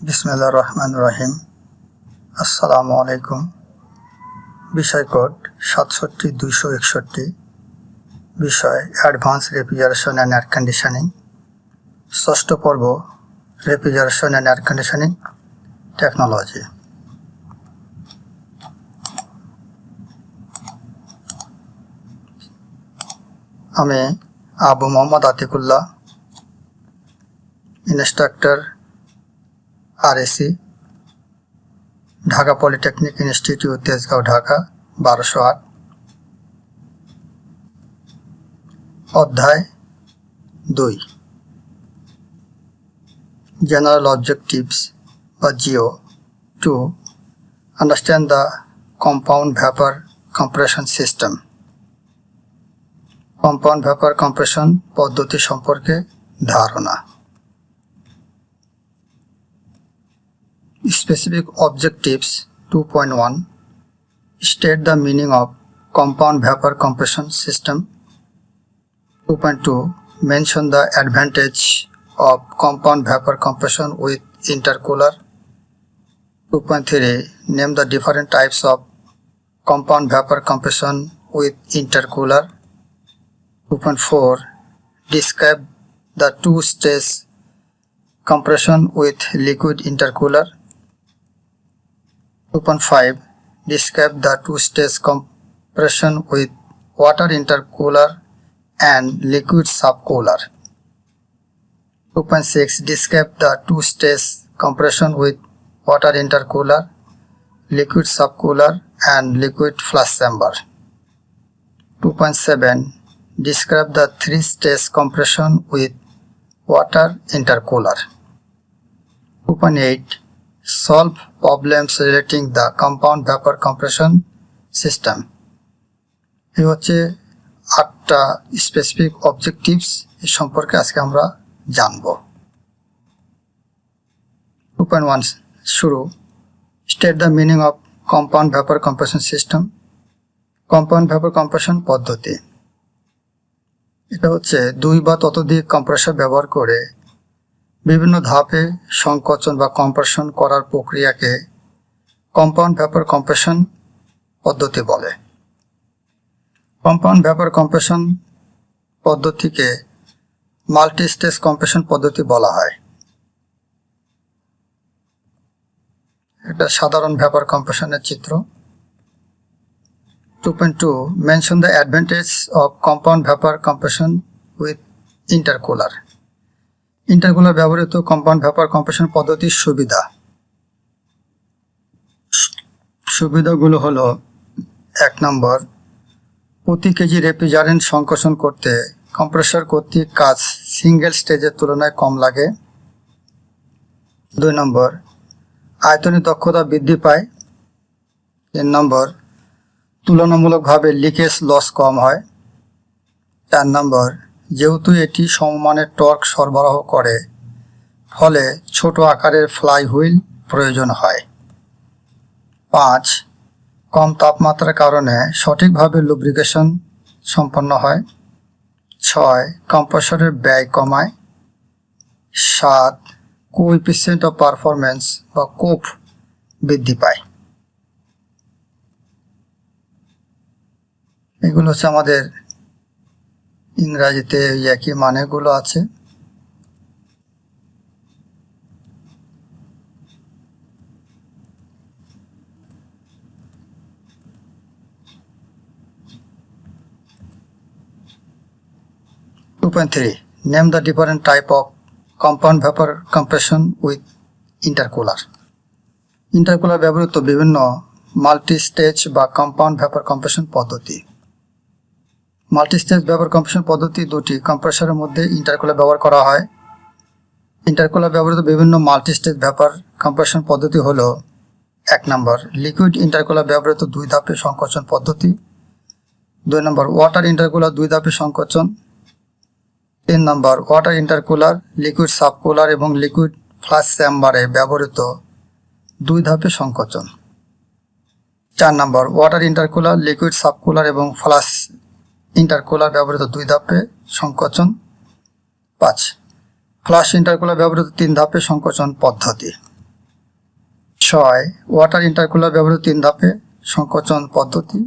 বিসমিল্লাহির রহমানির রহিম। আসসালামু আলাইকুম। বিষয় কোড ৬৭-২৬১। বিষয় advance refrigeration and air conditioning. ষষ্ঠ পর্ব refrigeration and air conditioning technology. আমি Abu Mohammad Atikullah, instructor RAC, Dhaka polytechnic institute, Tejgaon, Dhaka ১২০৮। অধ্যায় ২, জেনারেল অবজেক্টিভস বা GO. 2, understand the compound vapour compression system. Compound vapour compression পদ্ধতি সম্পর্কে ধারণা। Specific objectives 2.1, state the meaning of compound vapor compression system. 2.2, mention the advantage of compound vapor compression with intercooler. 2.3, name the different types of compound vapor compression with intercooler. 2.4, describe the two-stage compression with liquid intercooler. 2.5, describe the two-stage compression with water intercooler and liquid subcooler. 2.6, describe the two-stage compression with water intercooler, liquid subcooler and liquid flush chamber. 2.7, describe the three-stage compression with water intercooler. 2.8, solve problems relating the compound vapor compression system. এই হচ্ছে 8টা specific objectives এর সম্পর্কে আজকে আমরা জানব। 2.1 শুরু। State the meaning of compound vapour compression system. Compound vapour compression পদ্ধতি এটা হচ্ছে 2 বা ততোধিক কম্প্রেসর ব্যবহার করে বিভিন্ন ধাপে সংকোচন বা কম্প্রেশন করার প্রক্রিয়াকে কম্পাউন্ড ভ্যাপার কম্প্রেশন পদ্ধতি বলে। কম্পাউন্ড ভ্যাপার কম্প্রেশন পদ্ধতিকে মাল্টি স্টেজ কম্প্রেশন পদ্ধতি বলা হয়। এটা সাধারণ ভ্যাপার কম্প্রেশনের চিত্র। 2.2, mention the advantage of compound vapor compression with intercooler. Intercooler ব্যবহৃত কম্পাউন্ড ভ্যাপার কম্প্রেশন পদ্ধতির সুবিধাগুলো হলো: 1 নম্বর, প্রতি কেজি রেফ্রিজারেন্ট সংকোচন করতে কম্প্রেসর কর্তৃক কাজ সিঙ্গেল স্টেজের তুলনায় কম লাগে। 2 নম্বর, আয়তনের দক্ষতা বৃদ্ধি পায়। 3 নম্বর, তুলনামূলকভাবে লিকেজ লস কম হয়। 4 নম্বর, যেহেতু এটি সমমানের টর্ক সরবরাহ করে ফলে ছোট আকারের ফ্লাই হুইল প্রয়োজন হয়। 5, কম তাপমাত্রার কারণে সঠিকভাবে লুব্রিকেশন সম্পন্ন হয়। 6, কম্প্রেসরের ব্যয় কমায়। 7, কোএফিসিয়েন্ট অফ পারফরম্যান্স বা কোপ বৃদ্ধি পায়। এগুলো হচ্ছে আমাদের ইংরাজিতে একই মানেগুলো আছে। Name the different type of compound vapor compression with intercooler. Intercooler ব্যবহৃত বিভিন্ন মাল্টি স্টেজ বা কম্পাউন্ড ভ্যাপার কম্প্রেশন পদ্ধতি। মাল্টি স্টেজ ভ্যাপার কম্প্রেশন পদ্ধতি 2টি। কম্প্রেসরের মধ্যে ইন্টারকুলার ব্যবহার করা হয়। ইন্টারকুলার ব্যবহৃত বিভিন্ন মাল্টি স্টেজ ভ্যাপার কম্প্রেশন পদ্ধতি হলো: 1 নম্বর, লিকুইড ইন্টারকুলার ব্যবহৃত 2 ধাপে সংকোচন পদ্ধতি। 2 নম্বর, ওয়াটার ইন্টারকুলার 2 ধাপে সংকোচন। 3 নম্বর, ওয়াটার ইন্টারকুলার, লিকুইড সাবকুলার এবং লিকুইড ফ্লাশ চেম্বারে ব্যবহৃত 2 ধাপে সংকোচন। 4 নম্বর, ওয়াটার ইন্টারকুলার, লিকুইড সাবকুলার এবং ফ্লাশ ইন্টারকুলার ব্যবহৃত 2 ধাপে সংকোচন। 5, ফ্লাশ ইন্টারকুলার ব্যবহৃত 3 ধাপে সংকোচন পদ্ধতি। 6. ওয়াটার ইন্টারকুলার ব্যবহৃত 3 ধাপে সংকোচন পদ্ধতি।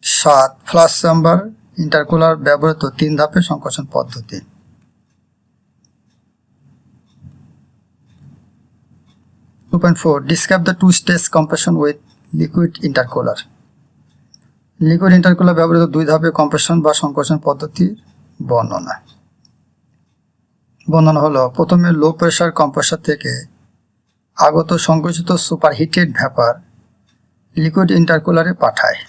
7. ফ্লাশ চেম্বার ইন্টারকুলার ব্যবহৃত 3 ধাপে সংকোচন পদ্ধতি। 2.4 Describe the two-stage compression with liquid intercooler. Liquid intercooler ব্যবহৃত 2 ধাপে কম্প্রেশন বা সংকোচন পদ্ধতির বর্ণনা। বর্ণনা হলো, প্রথমে লো প্রেসার কম্প্রেসর থেকে আগত সংকুচিত সুপারহিটেড ভ্যাপার লিকুইড ইন্টারকুলারে পাঠায়।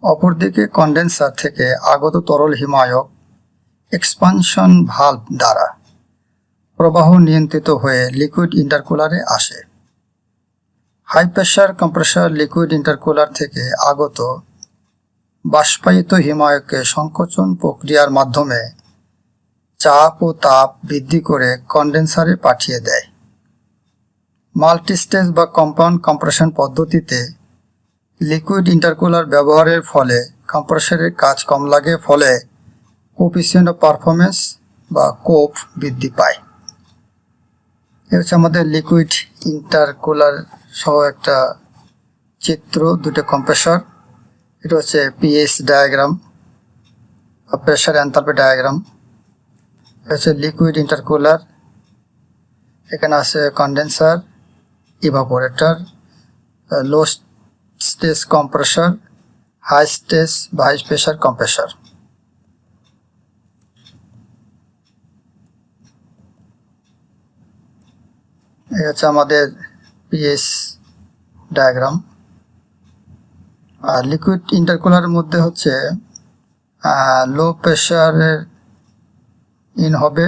অপরদিকে কন্ডেন্সার থেকে আগত তরল হিমায়ক এক্সপানশন ভালভ দ্বারা প্রবাহ নিয়ন্ত্রিত হয়ে লিকুইড ইন্টারকুলারে আসে। High pressure compressor liquid intercooler থেকে আগত বাষ্পায়িত হিমায়ককে সংকোচন প্রক্রিয়ার মাধ্যমে চাপ ও তাপ বৃদ্ধি করে কন্ডেন্সারে পাঠিয়ে দেয়। মাল্টিস্টেজ বা কম্পাউন্ড কম্প্রেশন পদ্ধতিতে লিকুইড ইন্টারকুলার ব্যবহারের ফলে কম্প্রেসরের কাজ কম লাগে, ফলে কোএফিসিয়েন্ট অফ পারফরমেন্স বা কোপ বৃদ্ধি পায়। এ হচ্ছে আমাদের লিকুইড ইন্টারকুলার সহ একটা চিত্র, দুটো কম্প্রেসর। এটা হচ্ছে pH diagram, pressure enthalpy diagram. এটা হচ্ছে লিকুইড ইন্টারকুলার। এখানে আছে কন্ডেন্সার, ইভাপোরেটর, লো স্টেজ কম্প্রেসর, হাই স্টেজ বা হাই প্রেসার কম্প্রেসর। এই হচ্ছে আমাদের পিএইচ ডায়াগ্রাম। আর লিকুইড ইন্টারকুলারের মধ্যে হচ্ছে লো প্রেসারের ইন হবে,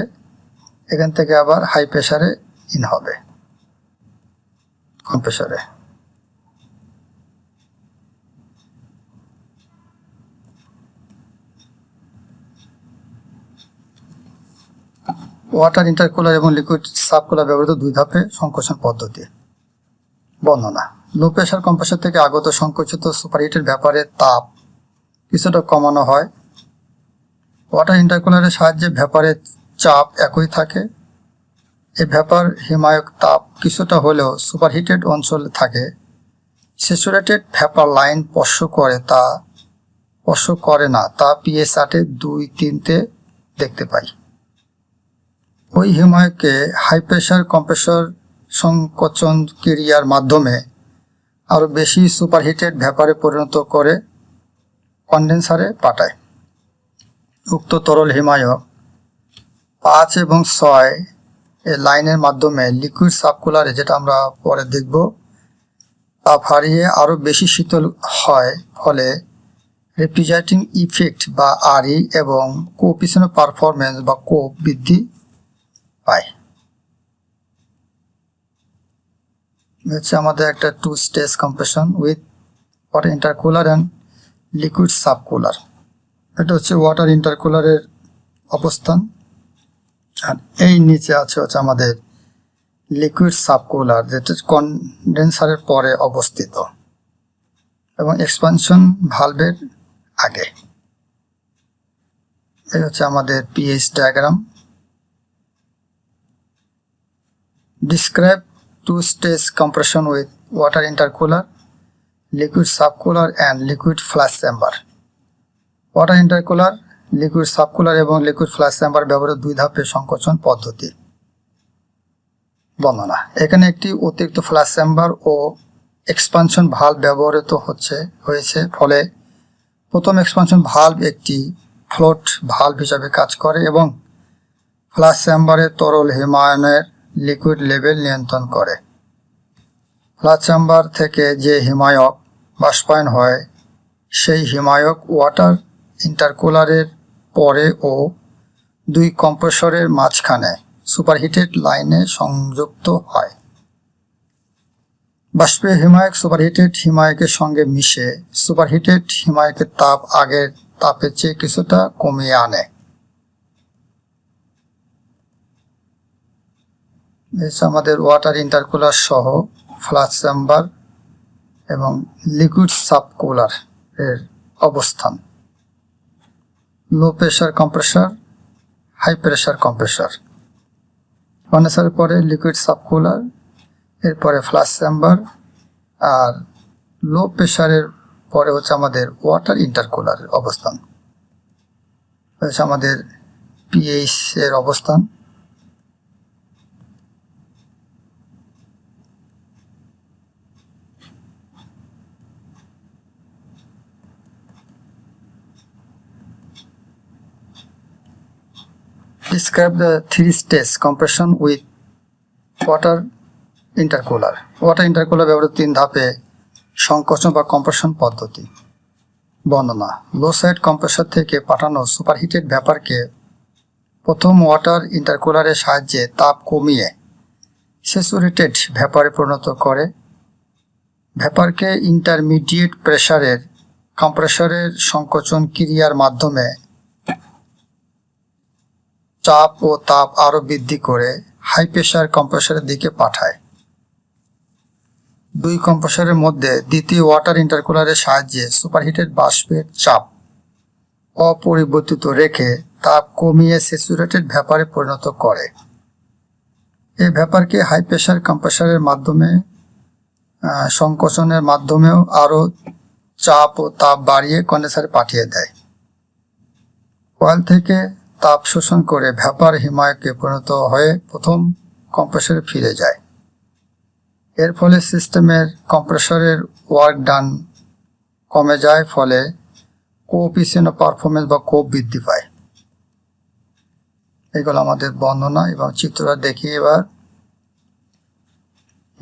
এখান থেকে আবার হাই প্রেসারে ইন হবে কম্প্রেসরে। ওয়াটার ইন্টারকুলার এবং লিকুইড সাবকুলার ব্যবহৃত 2 ধাপে সংকোচন পদ্ধতি বর্ণনা। লো প্রেসার কম্প্রেসর থেকে আগত সংকুচিত সুপারহিটেড ভ্যাপারের তাপ কিছুটা কমানো হয়। ওয়াটার ইন্টারকুলারের সাহায্যে ভ্যাপারের চাপ একই থাকে। এই ভ্যাপার হিমায়ক তাপ কিছুটা হলেও সুপারহিটেড অঞ্চলে থাকে। স্যাচুরেটেড ভ্যাপার লাইন স্পর্শ করে না, তা পিএইচ 8 2-3 দেখতে পাই। ওই হিমায়ককে হাই প্রেসার কম্প্রেসর সংকোচন ক্রিয়ার মাধ্যমে আরও বেশি সুপারহিটেড ভ্যাপারে পরিণত করে কন্ডেন্সারে পাঠায়। উক্ত তরল হিমায়ক 5 এবং 6 এর লাইনের মাধ্যমে লিকুইড সাবকুলারে, যেটা আমরা পরে দেখব, তাপ হারিয়ে আরও বেশি শীতল হয়, ফলে রেফ্রিজারেটিং ইফেক্ট বা আরই এবং কোএফিসিয়েন্ট অফ পারফরমেন্স বা কোপ বৃদ্ধি পায়। হচ্ছে আমাদের একটা 2 stage compression with water intercooler and liquid subcooler. এটা হচ্ছে ওয়াটার ইন্টারকুলারের অবস্থান, আর এই নিচে আছে হচ্ছে আমাদের লিকুইড সাবকুলার, যেটা কন্ডেন্সারের পরে অবস্থিত এবং এক্সপানশন ভালভের আগে। এই হচ্ছে আমাদের pH diagram. Describe two-stage compression with water intercooler, liquid subcooler and liquid flash chamber. Water intercooler, liquid subcooler এবং লিকুইড ফ্লাশ চেম্বার ব্যবহৃত 2 ধাপে সংকোচন পদ্ধতি বর্ণনা। এখানে একটি অতিরিক্ত ফ্লাশ চেম্বার ও এক্সপানশন ভালভ ব্যবহৃত হয়েছে, ফলে প্রথম এক্সপানশন ভালভ একটি ফ্লোট ভালভ হিসাবে কাজ করে এবং ফ্লাশ চেম্বারে তরল হিমায়নের লিকুইড লেভেল নিয়ন্ত্রণ করে। ফ্লাশ চেম্বার থেকে যে হিমায়ক বাষ্পায়ন হয়, সেই হিমায়ক ওয়াটার ইন্টারকুলারের পরে ও 2 কম্প্রেসরের মাঝখানে সুপারহিটেড লাইনে সংযুক্ত হয়। বাষ্পীয় হিমায়ক সুপারহিটেড হিমায়কের সঙ্গে মিশে সুপারহিটেড হিমায়কের তাপ আগের তাপের চেয়ে কিছুটা কমিয়ে আনে। আমাদের ওয়াটার ইন্টারকুলার সহ ফ্লাশ চেম্বার এবং লিকুইড সাবকুলার এর অবস্থান। Low pressure compressor, high pressure compressor. কন্ডেন্সারের পরে লিকুইড সাবকুলার এরপরে ফ্লাশ চেম্বার, আর লো প্রেশারের পরে হচ্ছে আমাদের ওয়াটার ইন্টারকুলারের অবস্থান, হচ্ছে আমাদের পিএইচ এর অবস্থান। Describe the three-stage compression with water intercooler. Water intercooler ব্যবহৃত 3 ধাপে সংকোচন বা কম্প্রেশন পদ্ধতি বর্ণনা। লো সাইড কম্প্রেসর থেকে পাঠানো সুপারহিটেড ভ্যাপারকে প্রথম ওয়াটার ইন্টারকুলারের সাহায্যে তাপ কমিয়ে স্যাচুরেটেড ভ্যাপারে পরিণত করে। ভ্যাপারকে ইন্টারমিডিয়েট প্রেসারের কম্প্রেসরের সংকোচন ক্রিয়ার মাধ্যমে চাপ ও তাপ আরও বৃদ্ধি করে হাই প্রেসার কম্প্রেসরের দিকে পাঠায়। দুই কম্প্রেসরের মধ্যে দ্বিতীয় ওয়াটার ইন্টারকুলারের সাহায্যে সুপারহিটেড বাষ্পের চাপ অপরিবর্তিত রেখে তাপ কমিয়ে স্যাচুরেটেড ভ্যাপারে পরিণত করে। এই ভ্যাপারকে হাই প্রেসার কম্প্রেসরের মাধ্যমে সংকোচনের মাধ্যমেও আরও চাপ ও তাপ বাড়িয়ে কন্ডেন্সারে পাঠিয়ে দেয়। কয়েল থেকে তাপ শোষণ করে ভ্যাপার হিমায়কে পরিণত হয়ে প্রথম কম্প্রেসরে ফিরে যায়। এর ফলে সিস্টেমের কম্প্রেসরের ওয়ার্ক ডান কমে যায়, ফলে কোএফিসিয়েন্ট অফ পারফরমেন্স বা কোপ বৃদ্ধি পায়। এগুলো আমাদের বর্ণনা এবং চিত্রটা দেখি। এবার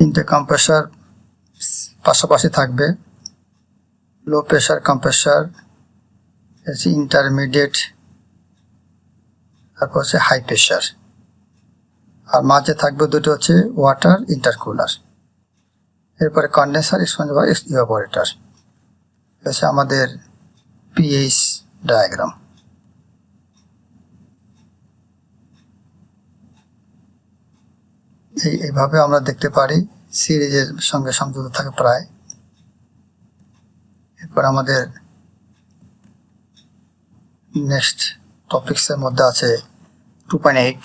3টে কম্প্রেসর পাশাপাশি থাকবে। লো প্রেসার কম্প্রেসর, ইন্টারমিডিয়েট, তারপর হচ্ছে হাই প্রেসার, আর মাঝে থাকবে দুটো হচ্ছে ওয়াটার ইন্টারকুলার। এরপরে কন্ডেন্সার, এক্সপেন্সার বা ইভাপোরেটর। হচ্ছে আমাদের পিএইচ ডায়াগ্রাম। এইভাবে আমরা দেখতে পারি সিরিজের সঙ্গে সংযুক্ত থাকে প্রায়। এরপর আমাদের নেক্সট টপিক্সের মধ্যে আছে 2.8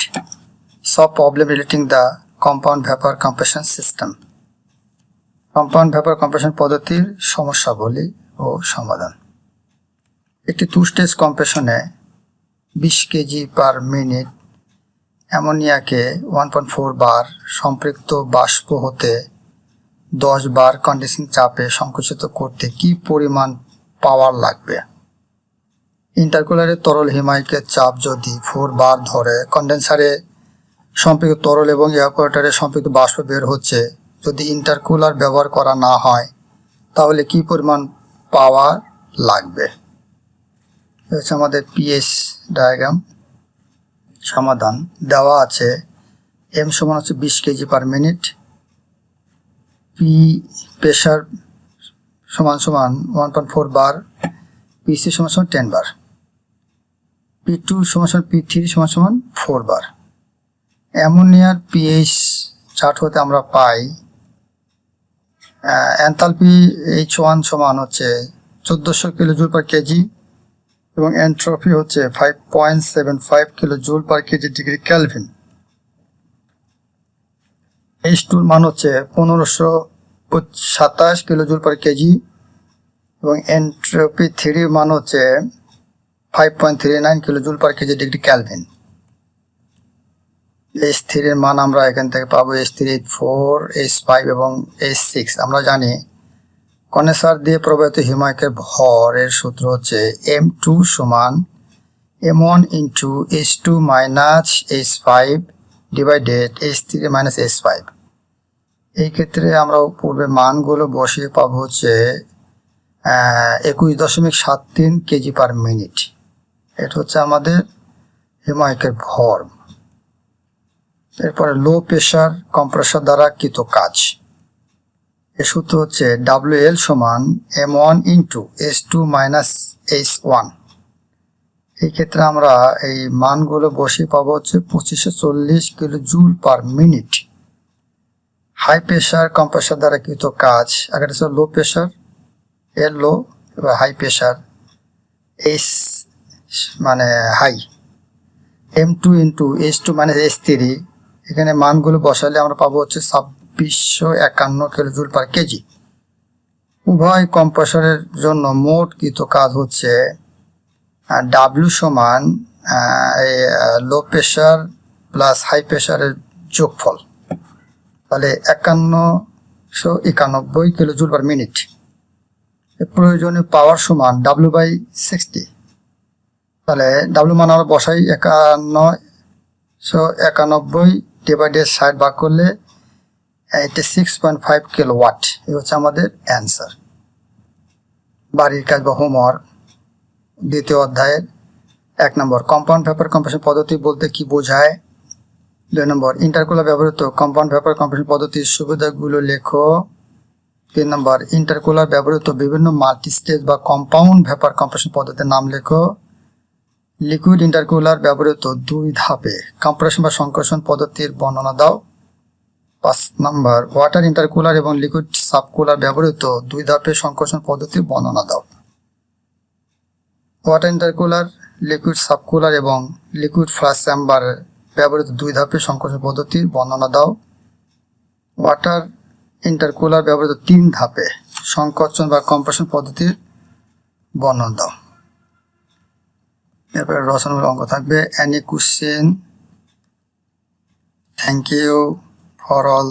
সব problem relating the compound vapour compression system. Compound vapour compression পদ্ধতির সমস্যাবলী ও সমাধান। একটি 2 স্টেজ কম্প্রেশনে 20 কেজি পার মিনিট অ্যামোনিয়াকে 1.4 বার সম্পৃক্ত বাষ্প হতে 10 বার কন্ডেন্সিং চাপে সংকুচিত করতে কি পরিমাণ পাওয়ার লাগবে? ইন্টারকুলারের তরল হিমায়কের চাপ যদি 4 বার ধরে কন্ডেন্সারে সম্পৃক্ত তরল এবং ইভাপোরেটরে সম্পৃক্ত বাষ্প বের হচ্ছে, যদি ইন্টারকুলার ব্যবহার করা না হয় তাহলে কি পরিমাণ পাওয়ার লাগবে? হচ্ছে আমাদের পিএইচ ডায়াগ্রাম। সমাধান দেওয়া আছে। এম সমান হচ্ছে 20 KG per minute, P pressure সমান সমান 1.4 বার, পিসি সমান সমান 10 বার, P2 সমান সমান P3 সমান সমান 4 বার। অ্যামোনিয়ার পিএইচ চার্ট হতে আমরা পাই এনথালপি H1 সমান হচ্ছে 1400 কিলো জুল পার কেজি এবং এন্ট্রপি হচ্ছে 5.75 kilo joule per kg degree kelvin. H2 মান হচ্ছে 1527 কিলো জুল পার কেজি এবং এন্ট্রপি 3 মান হচ্ছে 5.39 kilo joule per kg degree kelvin. H3 এর মান আমরা এখান থেকে পাবো H3, H4, H5 এবং H6। আমরা জানি কন্ডেন্সার দিয়ে প্রবাহিত হিমায়কের ভরের সূত্র হচ্ছে M2 সমান M1 into H2 minus H5 divided H3 minus H5। এই ক্ষেত্রে আমরা পূর্বে মানগুলো বসিয়ে পাবো হচ্ছে 21.73 কেজি পার মিনিট। এটা হচ্ছে আমাদের হিমায়কের ভর। এরপরে লো প্রেসার কম্প্রেসর দ্বারা কৃত কাজ। এর সূত্র হচ্ছে WL সমান M1 into H2 minus H1। এই ক্ষেত্রে আমরা এই মানগুলো বসিয়ে পাবো হচ্ছে 2540 kilo joule per minute. High pressure compressor দ্বারা কৃত কাজ, আগে হচ্ছে লো প্রেসার, এর লো, এবার হাই প্রেসার H মানে high, M2 into H2 minus H3। এখানে মানগুলো বসালে আমরা পাবো হচ্ছে 2051 কিলোজুল পার কেজি। উভয় কম্প্রেসরের জন্য মোট কৃত কাজ হচ্ছে ডাব্লিউ সমান লো প্রেশার প্লাস হাই প্রেশারের যোগফল, তাহলে 5191 কিলোজুল পার মিনিট। প্রয়োজনীয় পাওয়ার সমান W/60, তাহলে ডাব্লিউ মান আমরা বসাই 5191 ডিভাইডেড 60 ভাগ করলে 86.5 কিলোওয়াট। এই হচ্ছে আমাদের অ্যান্সার। বাড়ির কাজ বা হোমওয়ার্ক, দ্বিতীয় অধ্যায়ের 1 নম্বর কম্পাউন্ড ভেপার কম্প্রেশন পদ্ধতি বলতে কি বোঝায়। 2 নম্বর ইন্টারকুলার ব্যবহৃত কম্পাউন্ড ভেপার কম্প্রেশন পদ্ধতির সুবিধাগুলো লেখো। 3 নম্বর ইন্টারকুলার ব্যবহৃত বিভিন্ন মাল্টি স্টেজ বা কম্পাউন্ড ভেপার কম্প্রেশন পদ্ধতির নাম লেখো। লিকুইড ইন্টারকুলার ব্যবহৃত 2 ধাপে কম্প্রেশন বা সংকোচন পদ্ধতির বর্ণনা দাও। 5 নম্বর ওয়াটার ইন্টারকুলার এবং লিকুইড সাবকুলার ব্যবহৃত 2 ধাপে সংকোচন পদ্ধতির বর্ণনা দাও। ওয়াটার ইন্টারকুলার, লিকুইড সাবকুলার এবং লিকুইড ফ্লাশ চেম্বার ব্যবহৃত 2 ধাপে সংকোচন পদ্ধতির বর্ণনা দাও। ওয়াটার ইন্টারকুলার ব্যবহৃত 3 ধাপে সংকোচন বা কম্প্রেশন পদ্ধতির বর্ণনা দাও। এরপরে রচনামূলক অঙ্ক থাকবে। Any question? Thank you for all.